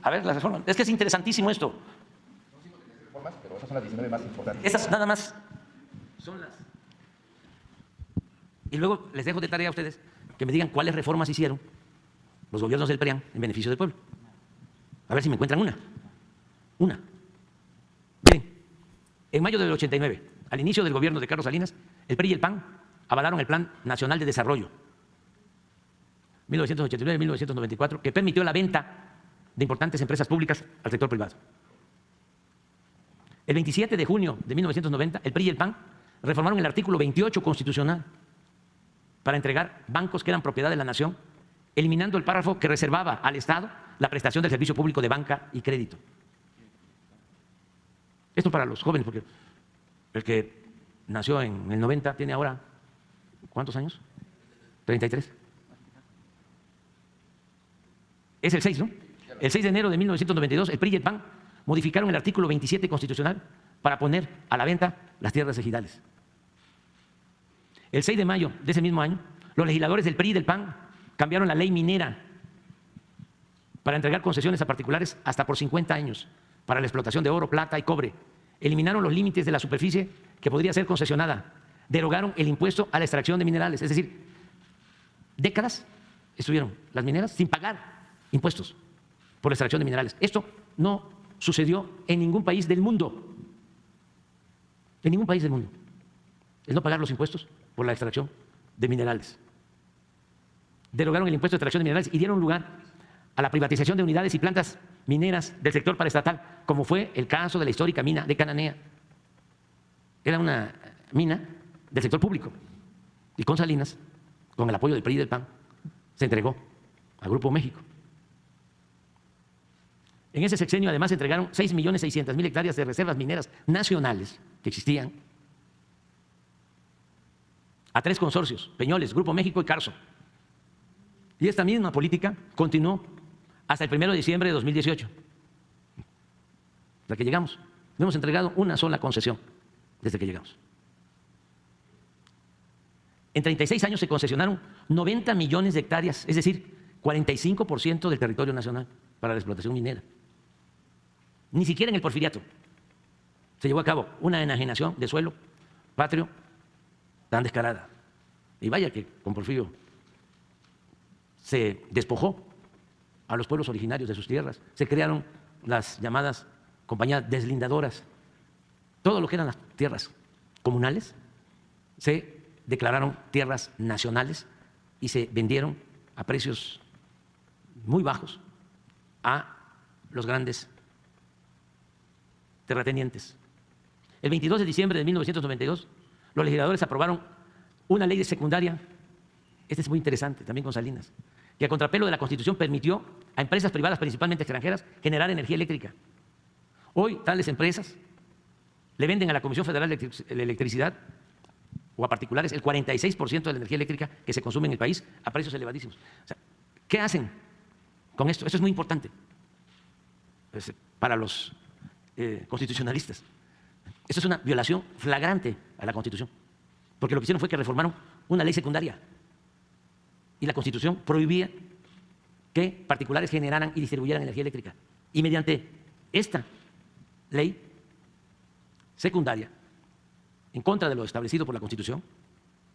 A ver, las reformas. Es que es interesantísimo esto. Son 53 reformas, pero esas son las 19 más importantes. Esas nada más son las. Y luego les dejo de tarea a ustedes que me digan cuáles reformas hicieron los gobiernos del PRIAN en beneficio del pueblo. A ver si me encuentran una. Una. Bien, en mayo del 89, al inicio del gobierno de Carlos Salinas, el PRI y el PAN avalaron el Plan Nacional de Desarrollo 1989-1994, que permitió la venta de importantes empresas públicas al sector privado. El 27 de junio de 1990, el PRI y el PAN reformaron el artículo 28 constitucional para entregar bancos que eran propiedad de la nación, eliminando el párrafo que reservaba al Estado la prestación del servicio público de banca y crédito. Esto para los jóvenes, porque el que nació en el 90 tiene ahora, ¿cuántos años? 33. Es el 6, ¿no? El 6 de enero de 1992, el PRI y el PAN modificaron el artículo 27 constitucional para poner a la venta las tierras ejidales. El 6 de mayo de ese mismo año, los legisladores del PRI y del PAN cambiaron la ley minera para entregar concesiones a particulares hasta por 50 años para la explotación de oro, plata y cobre. Eliminaron los límites de la superficie que podría ser concesionada. Derogaron el impuesto a la extracción de minerales. Es decir, décadas estuvieron las mineras sin pagar impuestos por la extracción de minerales. Esto no sucedió en ningún país del mundo. En ningún país del mundo. El no pagar los impuestos por la extracción de minerales. Derogaron el impuesto de extracción de minerales y dieron lugar a la privatización de unidades y plantas mineras del sector paraestatal, como fue el caso de la histórica mina de Cananea. Era una mina del sector público. Y con Salinas, con el apoyo del PRI y del PAN, se entregó al Grupo México. En ese sexenio, además, se entregaron 6.600.000 hectáreas de reservas mineras nacionales que existían a 3 consorcios: Peñoles, Grupo México y Carso. Y esta misma política continuó hasta el 1 de diciembre de 2018, hasta que llegamos. No hemos entregado una sola concesión desde que llegamos. En 36 años se concesionaron 90 millones de hectáreas, es decir, 45% del territorio nacional para la explotación minera. Ni siquiera en el Porfiriato se llevó a cabo una enajenación de suelo patrio tan descarada. Y vaya que con Porfirio se despojó a los pueblos originarios de sus tierras, se crearon las llamadas compañías deslindadoras. Todo lo que eran las tierras comunales se declararon tierras nacionales y se vendieron a precios muy bajos a los grandes terratenientes. El 22 de diciembre de 1992, los legisladores aprobaron una ley de secundaria, esta es muy interesante, también con Salinas, que a contrapelo de la Constitución permitió a empresas privadas, principalmente extranjeras, generar energía eléctrica. Hoy tales empresas le venden a la Comisión Federal de Electricidad o a particulares el 46% de la energía eléctrica que se consume en el país a precios elevadísimos. O sea, ¿qué hacen con esto? Esto es muy importante para los constitucionalistas. Esto es una violación flagrante a la Constitución, porque lo que hicieron fue que reformaron una ley secundaria y la Constitución prohibía que particulares generaran y distribuyeran energía eléctrica. Y mediante esta ley secundaria, en contra de lo establecido por la Constitución,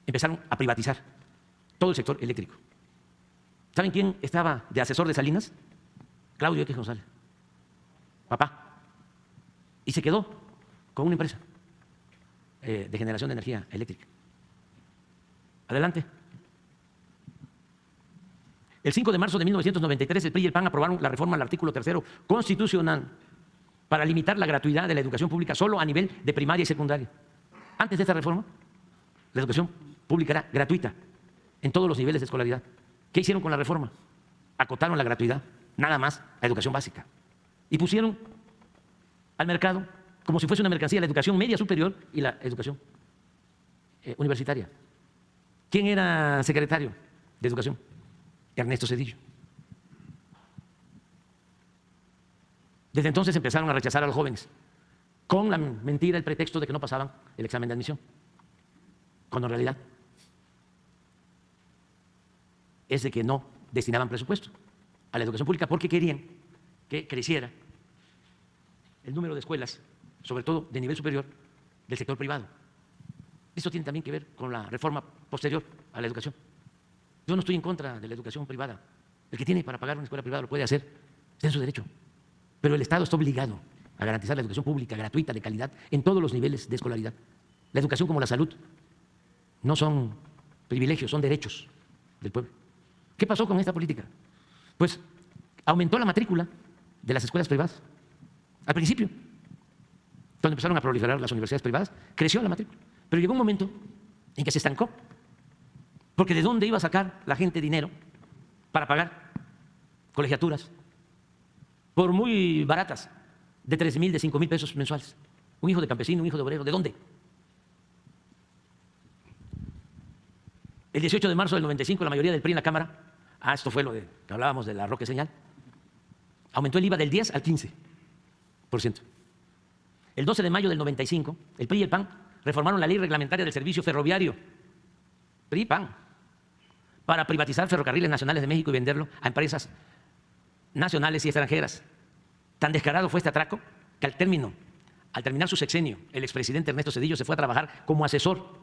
empezaron a privatizar todo el sector eléctrico. ¿Saben quién estaba de asesor de Salinas? Claudio X González, papá. Y se quedó con una empresa de generación de energía eléctrica. Adelante. El 5 de marzo de 1993, el PRI y el PAN aprobaron la reforma al artículo 3º constitucional para limitar la gratuidad de la educación pública solo a nivel de primaria y secundaria. Antes de esta reforma, la educación pública era gratuita en todos los niveles de escolaridad. ¿Qué hicieron con la reforma? Acotaron la gratuidad nada más a educación básica y pusieron al mercado como si fuese una mercancía la educación media superior y la educación universitaria. ¿Quién era secretario de Educación? Ernesto Zedillo. Desde entonces empezaron a rechazar a los jóvenes con la mentira, el pretexto de que no pasaban el examen de admisión, cuando en realidad es de que no destinaban presupuesto a la educación pública porque querían que creciera el número de escuelas, sobre todo de nivel superior, del sector privado. Esto tiene también que ver con la reforma posterior a la educación. Yo no estoy en contra de la educación privada. El que tiene para pagar una escuela privada lo puede hacer, está en su derecho. Pero el Estado está obligado a garantizar la educación pública, gratuita, de calidad, en todos los niveles de escolaridad. La educación, como la salud, no son privilegios, son derechos del pueblo. ¿Qué pasó con esta política? Pues aumentó la matrícula de las escuelas privadas. Al principio, cuando empezaron a proliferar las universidades privadas, creció la matrícula. Pero llegó un momento en que se estancó. Porque ¿de dónde iba a sacar la gente dinero para pagar colegiaturas? Por muy baratas, de 3,000, de 5,000 pesos mensuales. Un hijo de campesino, un hijo de obrero, ¿de dónde? El 18 de marzo del 95, la mayoría del PRI en la Cámara, esto fue lo de que hablábamos de la Roque Señal, aumentó el IVA del 10 al 15%. El 12 de mayo del 95, el PRI y el PAN reformaron la ley reglamentaria del servicio ferroviario, PRI y PAN, para privatizar Ferrocarriles Nacionales de México y venderlo a empresas nacionales y extranjeras. Tan descarado fue este atraco que al terminar su sexenio, el expresidente Ernesto Zedillo se fue a trabajar como asesor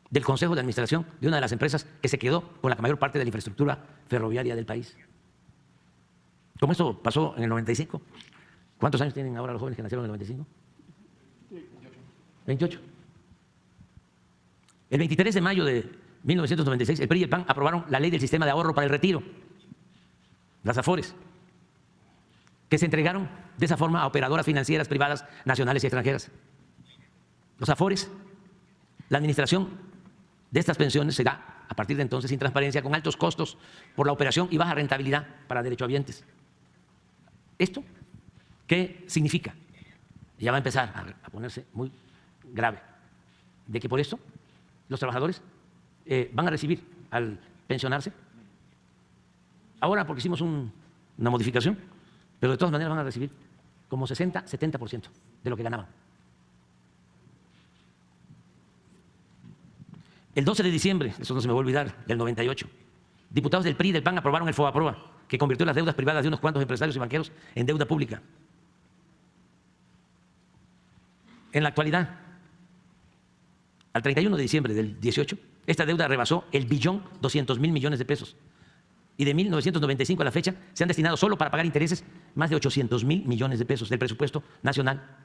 del Consejo de Administración de una de las empresas que se quedó con la mayor parte de la infraestructura ferroviaria del país. Como esto pasó en el 95, ¿cuántos años tienen ahora los jóvenes que nacieron en el 95? 28. El 23 de mayo de 1996, el PRI y el PAN aprobaron la ley del sistema de ahorro para el retiro, las AFORES, que se entregaron de esa forma a operadoras financieras privadas nacionales y extranjeras. Los AFORES, la administración de estas pensiones se da a partir de entonces sin transparencia, con altos costos por la operación y baja rentabilidad para derechohabientes. ¿Esto qué significa? Ya va a empezar a ponerse muy grave, de que por esto los trabajadores van a recibir al pensionarse, ahora porque hicimos una modificación, pero de todas maneras van a recibir como 60-70% de lo que ganaban. El 12 de diciembre, eso no se me va a olvidar, del 98, diputados del PRI y del PAN aprobaron el FOBAPROA, que convirtió las deudas privadas de unos cuantos empresarios y banqueros en deuda pública. En la actualidad, al 31 de diciembre del 18, esta deuda rebasó el 1.200.000.000.000 de pesos. Y de 1995 a la fecha se han destinado solo para pagar intereses más de 800.000 millones de pesos del presupuesto nacional,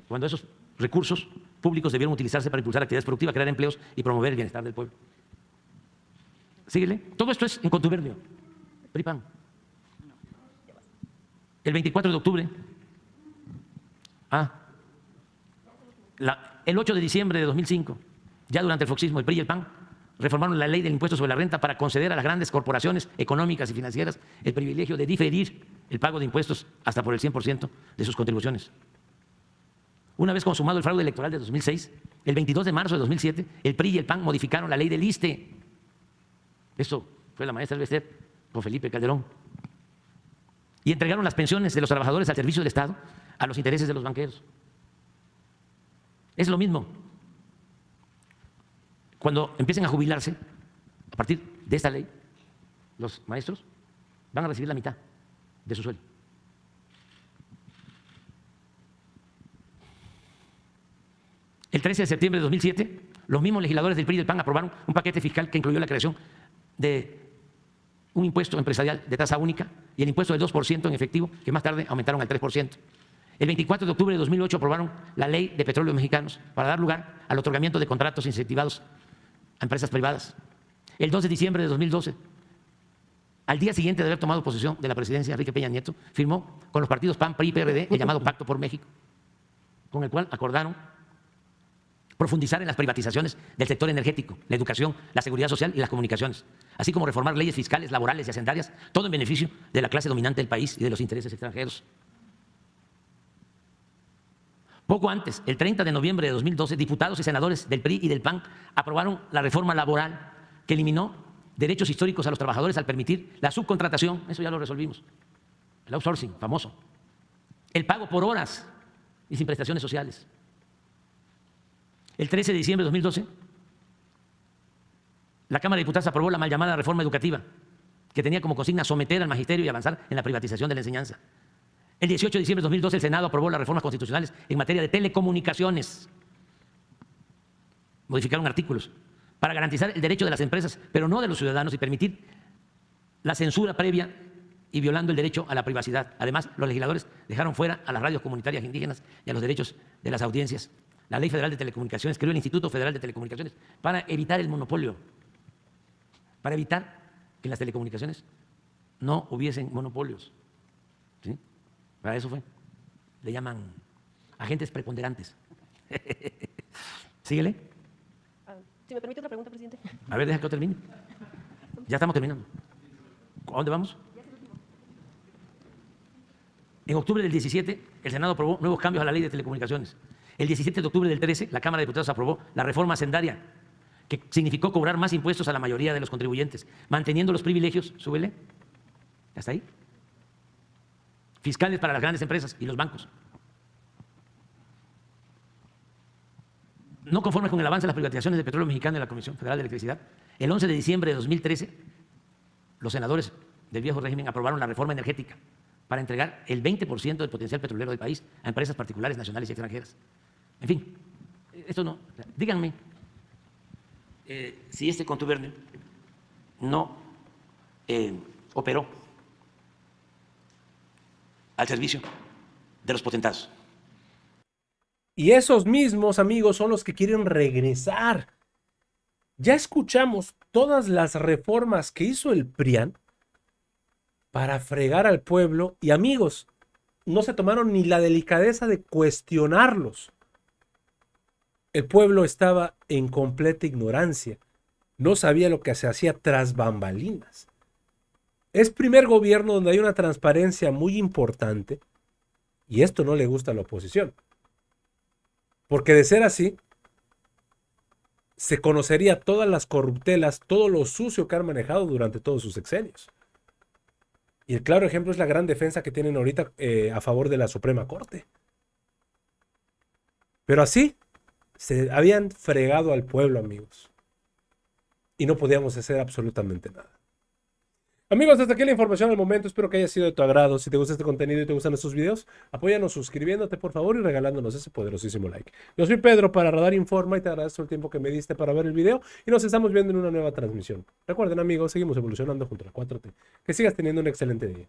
cuando esos recursos públicos debieron utilizarse para impulsar actividades productivas, crear empleos y promover el bienestar del pueblo. Síguele. Todo esto es en contubernio. PRI-PAN. El 24 de octubre, el 8 de diciembre de 2005, ya durante el foxismo, el PRI y el PAN reformaron la ley del impuesto sobre la renta para conceder a las grandes corporaciones económicas y financieras el privilegio de diferir el pago de impuestos hasta por el 100% de sus contribuciones. Una vez consumado el fraude electoral de 2006, el 22 de marzo de 2007, el PRI y el PAN modificaron la ley del ISSSTE. Esto fue la maestra Elvester con Felipe Calderón. Y entregaron las pensiones de los trabajadores al servicio del Estado a los intereses de los banqueros. Es lo mismo. Cuando empiecen a jubilarse, a partir de esta ley, los maestros van a recibir la mitad de su sueldo. El 13 de septiembre de 2007, los mismos legisladores del PRI y del PAN aprobaron un paquete fiscal que incluyó la creación de un impuesto empresarial de tasa única y el impuesto del 2% en efectivo, que más tarde aumentaron al 3%. El 24 de octubre de 2008 aprobaron la Ley de Petróleos Mexicanos para dar lugar al otorgamiento de contratos incentivados a empresas privadas. El 2 de diciembre de 2012, al día siguiente de haber tomado posesión de la presidencia, Enrique Peña Nieto firmó con los partidos PAN, PRI y PRD el llamado Pacto por México, con el cual acordaron profundizar en las privatizaciones del sector energético, la educación, la seguridad social y las comunicaciones, así como reformar leyes fiscales, laborales y hacendarias, todo en beneficio de la clase dominante del país y de los intereses extranjeros. Poco antes, el 30 de noviembre de 2012, diputados y senadores del PRI y del PAN aprobaron la reforma laboral que eliminó derechos históricos a los trabajadores al permitir la subcontratación, eso ya lo resolvimos, el outsourcing famoso, el pago por horas y sin prestaciones sociales. El 13 de diciembre de 2012, la Cámara de Diputados aprobó la mal llamada reforma educativa, que tenía como consigna someter al magisterio y avanzar en la privatización de la enseñanza. El 18 de diciembre de 2012 el Senado aprobó las reformas constitucionales en materia de telecomunicaciones. Modificaron artículos para garantizar el derecho de las empresas, pero no de los ciudadanos, y permitir la censura previa y violando el derecho a la privacidad. Además, los legisladores dejaron fuera a las radios comunitarias indígenas y a los derechos de las audiencias. La Ley Federal de Telecomunicaciones creó el Instituto Federal de Telecomunicaciones para evitar el monopolio, para evitar que en las telecomunicaciones no hubiesen monopolios. ¿Sí? Para eso fue. Le llaman agentes preponderantes. Síguele. Si me permite una pregunta, presidente. A ver, deja que yo termine. Ya estamos terminando. ¿A dónde vamos? En octubre del 17, el Senado aprobó nuevos cambios a la Ley de Telecomunicaciones. El 17 de octubre del 13, la Cámara de Diputados aprobó la reforma hacendaria, que significó cobrar más impuestos a la mayoría de los contribuyentes, manteniendo los privilegios, súbele, hasta ahí, fiscales para las grandes empresas y los bancos. No conforme con el avance de las privatizaciones del petróleo mexicano y la Comisión Federal de Electricidad, el 11 de diciembre de 2013, los senadores del viejo régimen aprobaron la reforma energética para entregar el 20% del potencial petrolero del país a empresas particulares, nacionales y extranjeras. En fin, esto no. Díganme si este contubernio no operó al servicio de los potentados. Y esos mismos amigos son los que quieren regresar. Ya escuchamos todas las reformas que hizo el PRIAN para fregar al pueblo y amigos, no se tomaron ni la delicadeza de cuestionarlos. El pueblo estaba en completa ignorancia, no sabía lo que se hacía tras bambalinas. Es primer gobierno donde hay una transparencia muy importante y esto no le gusta a la oposición. Porque de ser así, se conocería todas las corruptelas, todo lo sucio que han manejado durante todos sus sexenios. Y el claro ejemplo es la gran defensa que tienen ahorita a favor de la Suprema Corte. Pero así, se habían fregado al pueblo, amigos. Y no podíamos hacer absolutamente nada. Amigos, hasta aquí la información al momento. Espero que haya sido de tu agrado. Si te gusta este contenido y te gustan estos videos, apóyanos suscribiéndote, por favor, y regalándonos ese poderosísimo like. Yo soy Pedro para Radar Informa y te agradezco el tiempo que me diste para ver el video y nos estamos viendo en una nueva transmisión. Recuerden, amigos, seguimos evolucionando junto a la 4T. Que sigas teniendo un excelente día.